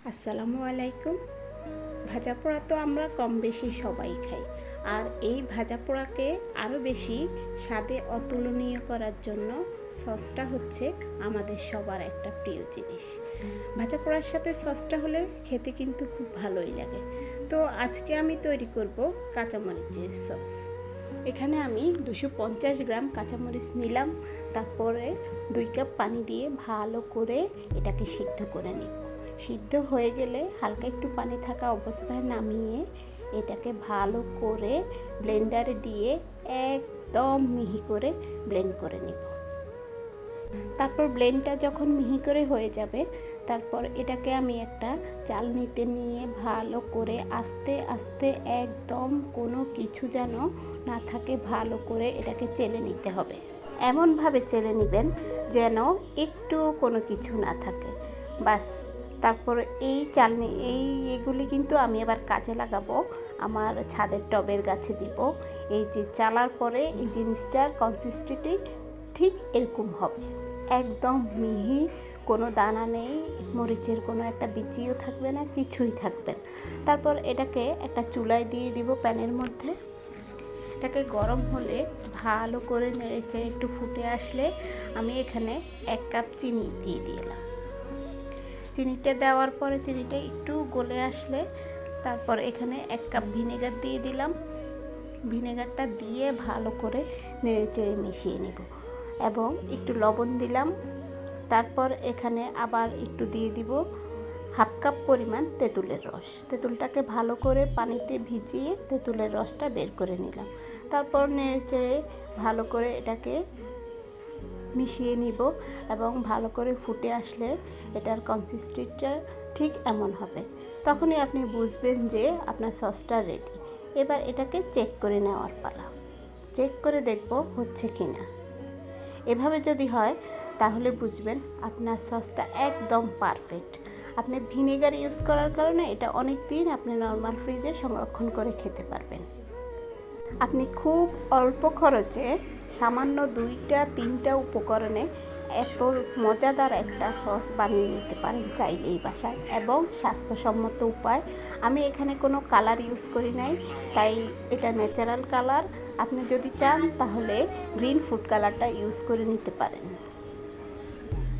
আসসালামু আলাইকুম। ভাজা পোড়া তো আমরা কম বেশি সবাই খাই, আর এই ভাজা পোড়াকে আরও বেশি স্বাদে অতুলনীয় করার জন্য সসটা হচ্ছে আমাদের সবার একটা প্রিয় জিনিস। ভাজা পোড়ার সাথে সসটা হলে খেতে কিন্তু খুব ভালোই লাগে। তো আজকে আমি তৈরি করব কাঁচামরিচের সস। এখানে আমি 250 গ্রাম কাঁচামরিচ নিলাম, তারপরে 2 কাপ পানি দিয়ে ভালো করে এটাকে সিদ্ধ করে নিব। সিদ্ধ হয়ে গেলে হালকা একটু পানি থাকা অবস্থায় নামিয়ে এটাকে ভালো করে ব্লেন্ডারে দিয়ে একদম মিহি করে ব্লেন্ড করে নিব। তারপর ব্লেন্ডটা যখন মিহি করে হয়ে যাবে, তারপর এটাকে আমি একটা চালনিতে নিয়ে ভালো করে আস্তে আস্তে একদম কোনো কিছু যেন না থাকে ভালো করে এটাকে চেলে নিতে হবে। এমনভাবে চেলে নেবেন যেন একটু কোনো কিছু না থাকে, বাস। তারপর এগুলি কিন্তু আমি আবার কাজে লাগাবো, আমার ছাদের টবের গাছে দিব। এই যে চালার পরে এই জিনিসটার কনসিস্টেন্সি ঠিক এরকম হবে, একদম মিহি, কোনো দানা নেই, মরিচের কোনো একটা বিচিও থাকবে না, কিছুই থাকবে না। তারপর এটাকে একটা চুলায় দিয়ে দিব প্যানের মধ্যে। এটাকে গরম হলে ভালো করে নেড়েচেড়ে একটু ফুটে আসলে আমি এখানে 1 কাপ চিনি দিয়ে দিলাম। চিনিটা দেওয়ার পরে চিনিটা একটু গলে আসলে তারপর এখানে 1 কাপ ভিনেগার দিয়ে দিলাম। ভিনেগারটা দিয়ে ভালো করে নেড়েচেড়ে মিশিয়ে নেব এবং একটু লবণ দিলাম। তারপর এখানে আবার একটু দিয়ে দিব 1/2 কাপ পরিমাণ তেঁতুলের রস। তেঁতুলটাকে ভালো করে পানিতে ভিজিয়ে তেঁতুলের রসটা বের করে নিলাম। তারপর নেড়েচেড়ে ভালো করে এটাকে মিশিয়ে নিব এবং ভালো করে ফুটে আসলে এটার কনসিস্টেন্সিটা ঠিক এমন হবে। তখনই আপনি বুঝবেন যে আপনার সসটা রেডি। এবার এটাকে চেক করে নেওয়ার পালা। চেক করে দেখব হচ্ছে কি না। এভাবে যদি হয় তাহলে বুঝবেন আপনার সসটা একদম পারফেক্ট। আপনি ভিনেগার ইউজ করার কারণে এটা অনেক দিন আপনি নর্মাল ফ্রিজে সংরক্ষণ করে খেতে পারবেন। আপনি খুব অল্প খরচে সামান্য 2-3টা উপকরণে এত মজাদার একটা সস বানিয়ে নিতে পারেন চাইলেই বাসায়, এবং স্বাস্থ্যসম্মত উপায়। আমি এখানে কোনো কালার ইউজ করি নাই, তাই এটা ন্যাচারাল কালার। আপনি যদি চান তাহলে গ্রিন ফুড কালারটা ইউজ করে নিতে পারেন।